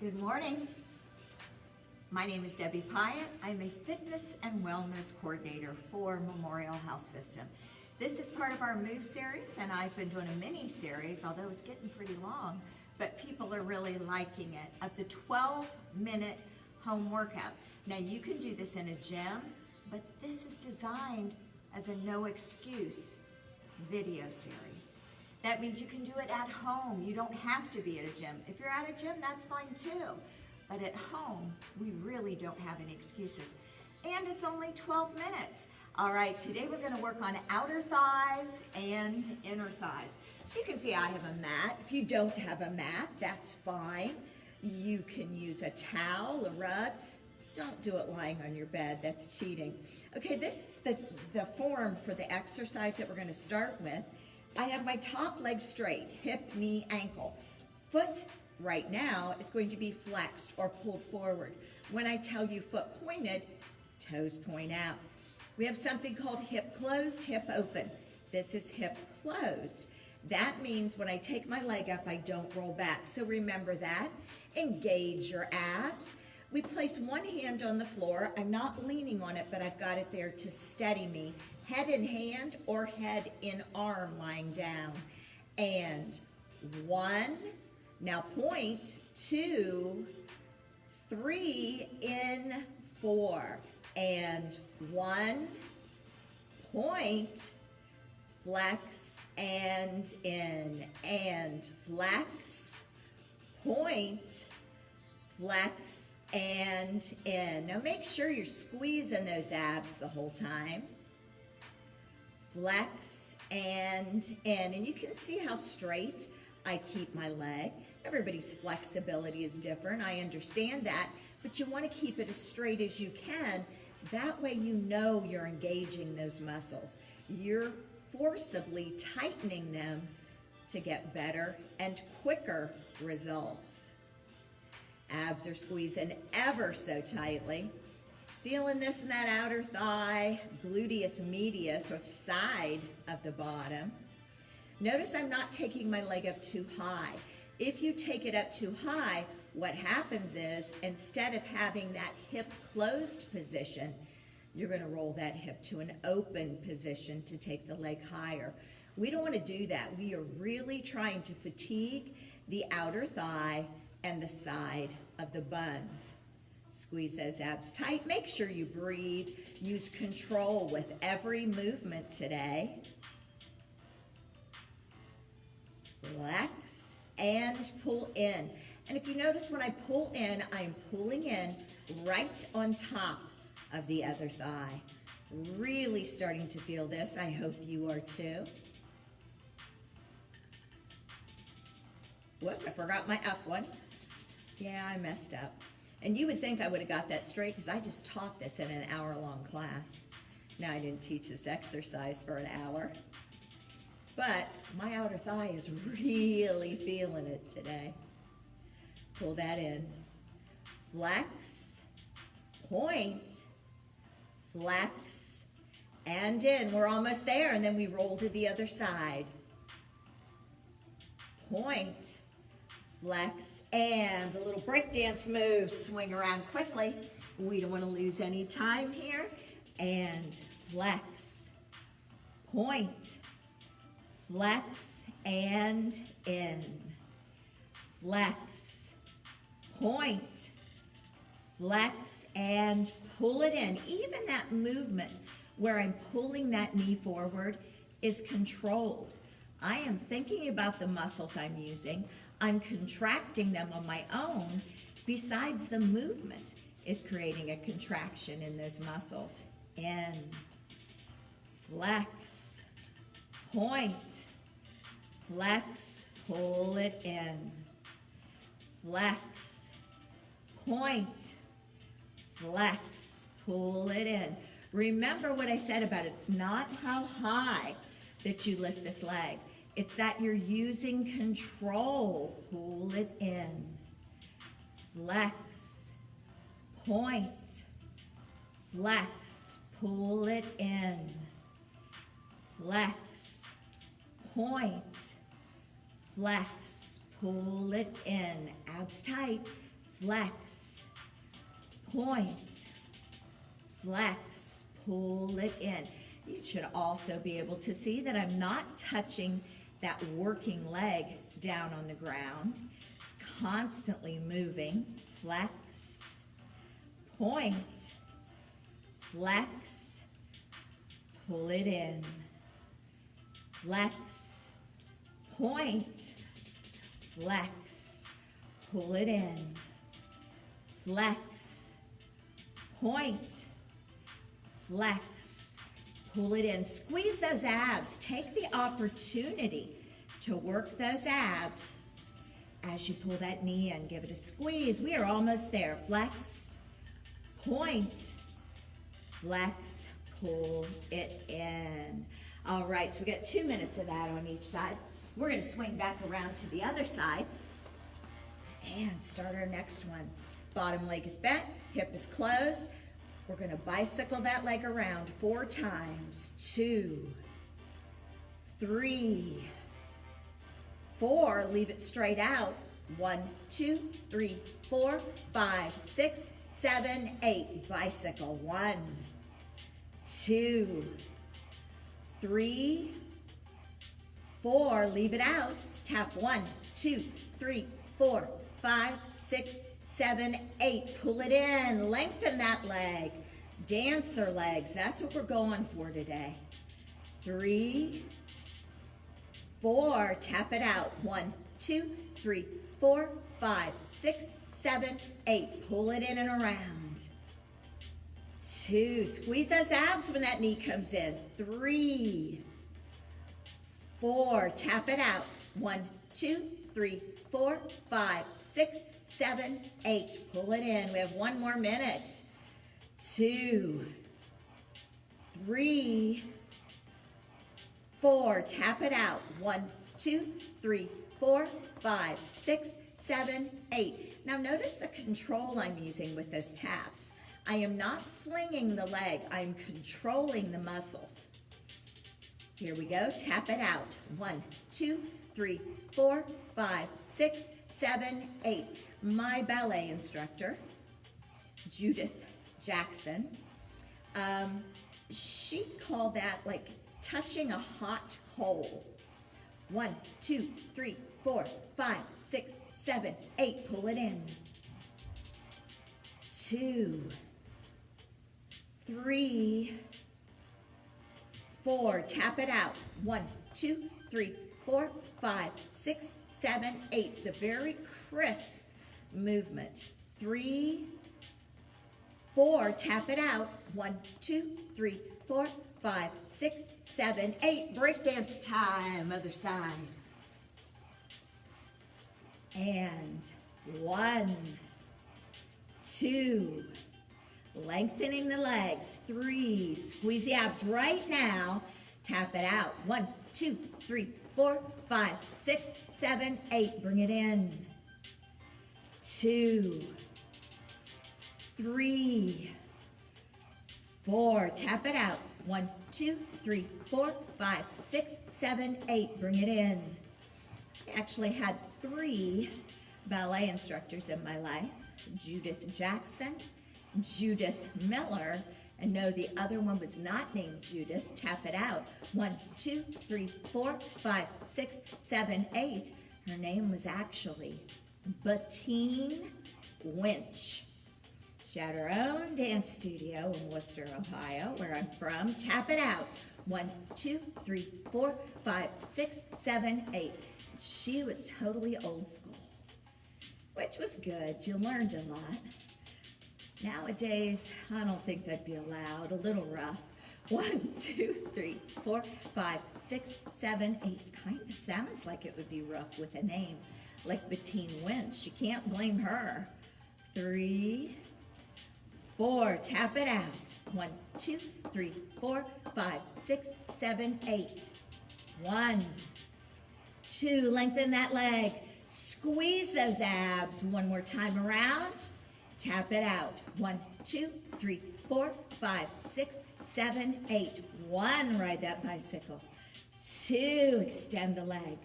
Good morning. My name is Debbie Pyatt. I'm a fitness and wellness coordinator for Memorial Health System. This is part of our MOVE series, and I've been doing a mini series, although it's getting pretty long, but people are really liking it, of the 12-minute home workout. Now you can do this in a gym, but this is designed as a no excuse video series. That means you can do it at home. You don't have to be at a gym. If you're at a gym, that's fine too. But at home, we really don't have any excuses. And it's only 12 minutes. All right, today we're gonna work on outer thighs and inner thighs. So you can see I have a mat. If you don't have a mat, that's fine. You can use a towel, a rug. Don't do it lying on your bed, that's cheating. Okay, this is the form for the exercise that we're gonna start with. I have my top leg straight, hip, knee, ankle. Foot right now is going to be flexed or pulled forward. When I tell you foot pointed, toes point out. We have something called hip closed, hip open. This is hip closed. That means when I take my leg up, I don't roll back. So remember that. Engage your abs. We place one hand on the floor. I'm not leaning on it, but I've got it there to steady me. Head in hand or head in arm lying down. And 1, now point, 2, 3, in, 4. And 1, point, flex, and in. And flex, point, flex, and in. Now make sure you're squeezing those abs the whole time. Flex and in. And you can see how straight I keep my leg. Everybody's flexibility is different. I understand that, but you want to keep it as straight as you can. That way you know you're engaging those muscles. You're forcibly tightening them to get better and quicker results. Abs are squeezing ever so tightly. Feeling this in that outer thigh, gluteus medius, or side of the bottom. Notice I'm not taking my leg up too high. If you take it up too high, what happens is, instead of having that hip closed position, you're gonna roll that hip to an open position to take the leg higher. We don't wanna do that. We are really trying to fatigue the outer thigh and the side of the buns. Squeeze those abs tight. Make sure you breathe. Use control with every movement today. Relax and pull in. And if you notice when I pull in, I'm pulling in right on top of the other thigh. Really starting to feel this. I hope you are too. Whoop, I forgot my up one. Yeah, I messed up. And you would think I would have got that straight because I just taught this in an hour-long class. Now, I didn't teach this exercise for an hour. But my outer thigh is really feeling it today. Pull that in. Flex, point, flex, and in. We're almost there, and then we roll to the other side. Point, flex, and a little breakdance move. Swing around quickly. We don't want to lose any time here. And flex, point, flex, and in. Flex, point, flex, and pull it in. Even that movement where I'm pulling that knee forward is controlled. I am thinking about the muscles I'm using. I'm contracting them on my own. Besides, the movement is creating a contraction in those muscles. In, flex, point, flex, pull it in. Flex, point, flex, pull it in. Remember what I said about it's not how high that you lift this leg. It's that you're using control. Pull it in. Flex, point, flex, pull it in. Flex, point, flex, pull it in. Abs tight. flex, point, flex, pull it in. You should also be able to see that I'm not touching that working leg down on the ground. It's constantly moving. Flex, point, flex, pull it in. Flex, point, flex, pull it in. Flex, point, flex, pull it in. Squeeze those abs. Take the opportunity to work those abs as you pull that knee in. Give it a squeeze. We are almost there. Flex, point, flex, pull it in. All right, so we got 2 minutes of that on each side. We're going to swing back around to the other side and start our next one. Bottom leg is bent, hip is closed. We're going to bicycle that leg around 4 times. 2, 3, 4. Leave it straight out. 1, 2, 3, 4, 5, 6, 7, 8. Bicycle. 1, 2, 3, 4. Leave it out. Tap 1, 2, 3, 4, 5, 6, 7, 8. Pull it in. Lengthen that leg. Dancer legs. That's what we're going for today. 3, 4. Tap it out. 1, 2, 3, 4, 5, 6, 7, 8. Pull it in and around. 2. Squeeze those abs when that knee comes in. 3, 4. Tap it out. 1, 2, 3, 4, 5, 6, 7, 8. Pull it in. We have 1 more minute. 2, 3, 4. Tap it out. 1, 2, 3, 4, 5, 6, 7, 8. Now notice the control I'm using with those taps. I am not flinging the leg. I'm controlling the muscles. Here we go. Tap it out. 1, 2, 3, 4, 5, 6, 7, 8. My ballet instructor, Judith Jackson, she called that like touching a hot coal. 1, 2, 3, 4, 5, 6, 7, 8. Pull it in. 2, 3, 4. Tap it out. 1, 2, 3, 4, 5, 6, 7, 8. It's a very crisp movement. 3, 4. Tap it out. 1, 2, 3, 4, 5, 6, 7, 8. Breakdance time. Other side. And 1, 2. Lengthening the legs. 3. Squeeze the abs right now. Tap it out. 1, 2, 3, 4, 5, 6, 7, 8. Bring it in. 2, 3, 4. Tap it out. 1, 2, 3, 4, 5, 6, 7, 8. Bring it in. I actually had 3 ballet instructors in my life. Judith Jackson, Judith Miller, and no, the other one was not named Judith. Tap it out. 1, 2, 3, 4, 5, 6, 7, 8. Her name was actually Bettine Winch. She had her own dance studio in Worcester, Ohio, where I'm from. Tap it out. 1, 2, 3, 4, 5, 6, 7, 8. She was totally old school, which was good. You learned a lot. Nowadays, I don't think that'd be allowed. A little rough. 1, 2, 3, 4, 5, 6, 7, 8. Kind of sounds like it would be rough with a name like Bettine Winch. You can't blame her. 3, 4. Tap it out. 1, 2, 3, 4, 5, 6, 7, 8. 1, 2. Lengthen that leg. Squeeze those abs. 1 more time around. Tap it out. 1, 2, 3, 4, 5, 6, 7, 8. 1. Ride that bicycle. 2. Extend the leg.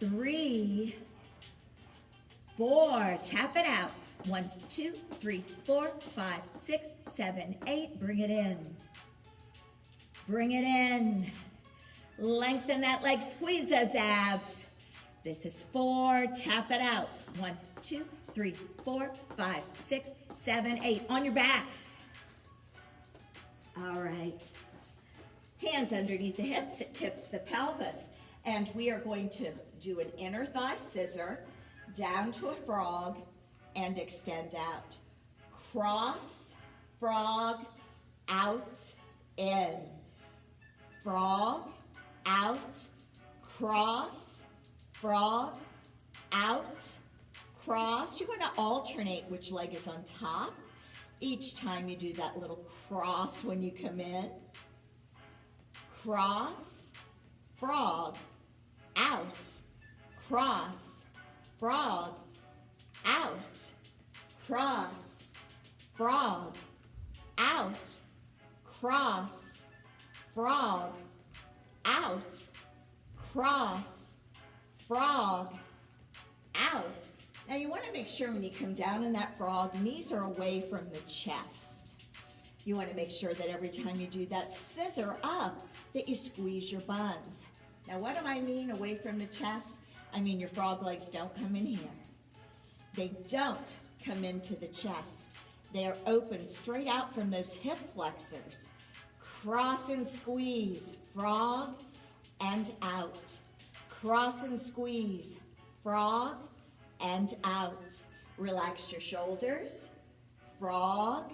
3, 4. Tap it out. 1, 2, 3, 4, 5, 6, 7, 8. Bring it in. Bring it in. Lengthen that leg, squeeze those abs. This is 4, tap it out. 1, 2, 3, 4, 5, 6, 7, 8. On your backs. All right. Hands underneath the hips, it tips the pelvis. And we are going to do an inner thigh scissor, down to a frog, and extend out. Cross, frog, out, in. Frog, out, cross, frog, out, cross. You want to alternate which leg is on top. Each time you do that little cross when you come in. Cross, frog, out, cross, frog, out, cross, frog, out, cross, frog, out, cross, frog, out. Now you want to make sure when you come down in that frog, knees are away from the chest. You want to make sure that every time you do that scissor up, that you squeeze your buns. Now what do I mean away from the chest? I mean your frog legs don't come in here. They don't come into the chest. They are open straight out from those hip flexors. Cross and squeeze, frog and out. Cross and squeeze, frog and out. Relax your shoulders, frog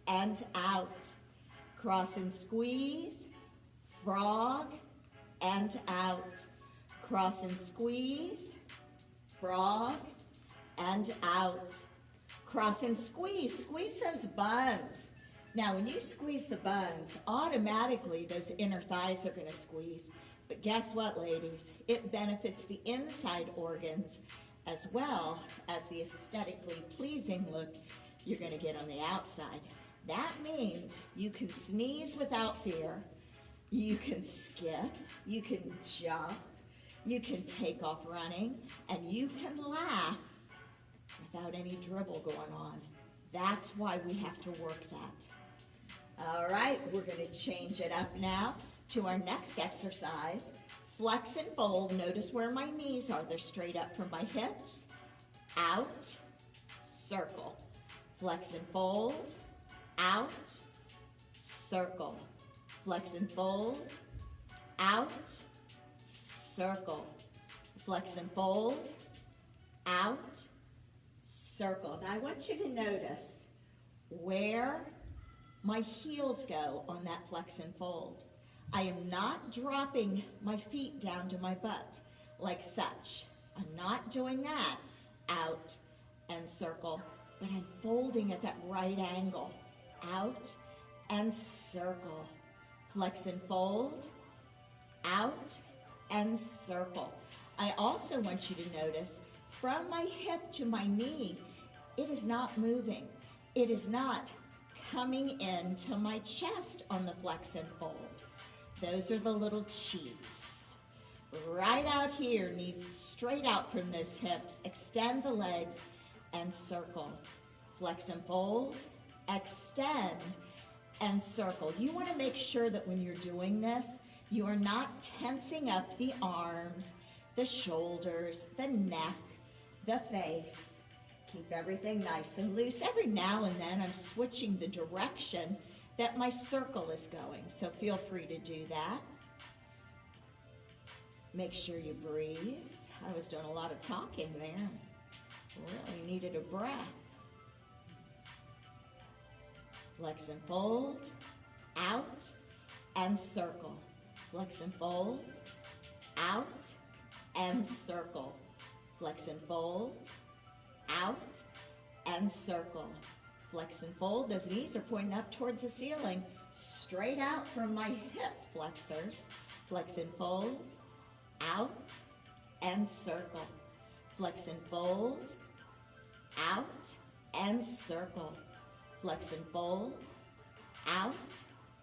and out. Cross and squeeze, frog and out. Cross and squeeze, frog and out. Cross and squeeze those buns. Now, when you squeeze the buns, automatically those inner thighs are going to squeeze. But guess what, ladies? It benefits the inside organs as well as the aesthetically pleasing look you're going to get on the outside. That means you can sneeze without fear, you can skip, you can jump, you can take off running, and you can laugh without any dribble going on. That's why we have to work that. All right, we're going to change it up now to our next exercise. Flex and fold. Notice where my knees are. They're straight up from my hips. Out, circle. Flex and fold. Out, circle. Flex and fold. Out, circle. Flex and fold. Out, circle. Now I want you to notice where my heels go on that flex and fold. I am not dropping my feet down to my butt like such. I'm not doing that. Out and circle, but I'm folding at that right angle. Out and circle. Flex and fold. Out and circle. I also want you to notice from my hip to my knee, it is not moving. It is not coming into my chest on the flex and fold. Those are the little cheats. Right out here, knees straight out from those hips. Extend the legs and circle. Flex and fold, extend and circle. You want to make sure that when you're doing this, you are not tensing up the arms, the shoulders, the neck, the face. Keep everything nice and loose. Every now and then I'm switching the direction that my circle is going, so feel free to do that. Make sure you breathe. I was doing a lot of talking there. Really needed a breath. Flex and fold, out and circle. Flex and fold, out and circle. Flex and fold, out and circle. Flex and fold. Those knees are pointing up towards the ceiling, straight out from my hip flexors. Flex and fold, out and circle. Flex and fold, out and circle. Flex and fold, out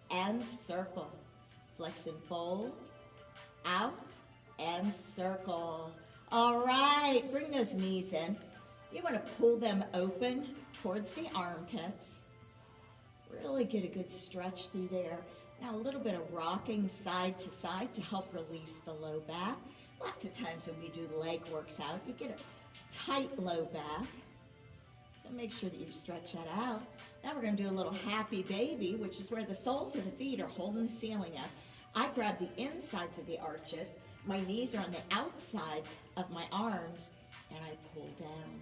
and circle. Flex and fold, out and circle. All right, bring those knees in. You want to pull them open towards the armpits. Really get a good stretch through there. Now a little bit of rocking side to side to help release the low back. Lots of times when we do leg works out, you get a tight low back. So make sure that you stretch that out. Now we're going to do a little happy baby, which is where the soles of the feet are holding the ceiling up. I grab the insides of the arches. My knees are on the outsides of my arms, and I pull down.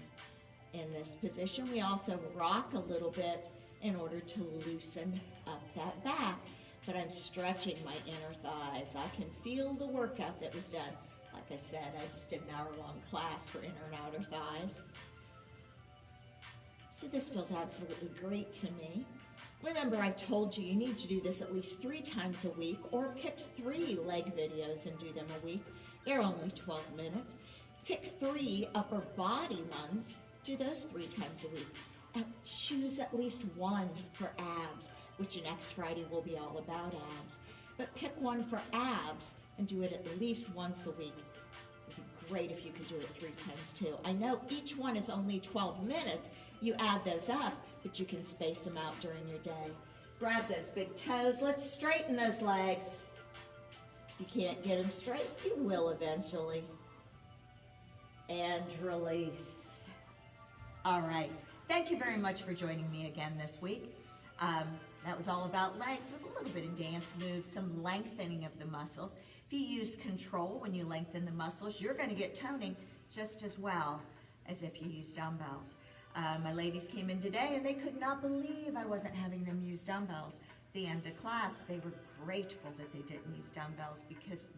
In this position, we also rock a little bit in order to loosen up that back. But I'm stretching my inner thighs. I can feel the workout that was done. Like I said, I just did an hour-long class for inner and outer thighs. So this feels absolutely great to me. Remember, I've told you need to do this at least 3 times a week, or pick 3 leg videos and do them a week. They're only 12 minutes. Pick 3 upper body ones, do those 3 times a week. And choose at least 1 for abs, which next Friday will be all about abs. But pick 1 for abs and do it at least once a week. It'd be great if you could do it 3 times too. I know each one is only 12 minutes. You add those up, but you can space them out during your day. Grab those big toes. Let's straighten those legs. If you can't get them straight, you will eventually. And release. All right. Thank you very much for joining me again this week. That was all about legs with a little bit of dance moves, some lengthening of the muscles. If you use control when you lengthen the muscles, you're going to get toning just as well as if you use dumbbells. My ladies came in today and they could not believe I wasn't having them use dumbbells. At the end of class, they were grateful that they didn't use dumbbells, because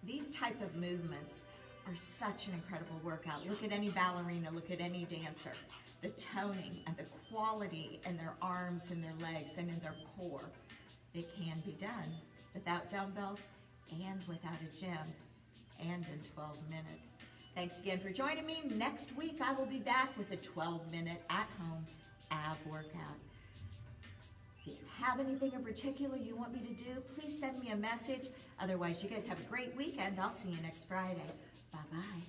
these type of movements are such an incredible workout. Look at any ballerina, look at any dancer. The toning and the quality in their arms and their legs and in their core, it can be done without dumbbells and without a gym, and in 12 minutes. Thanks again for joining me. Next week I will be back with a 12-minute at-home ab workout. If you have anything in particular you want me to do, please send me a message. Otherwise, you guys have a great weekend. I'll see you next Friday. Bye-bye.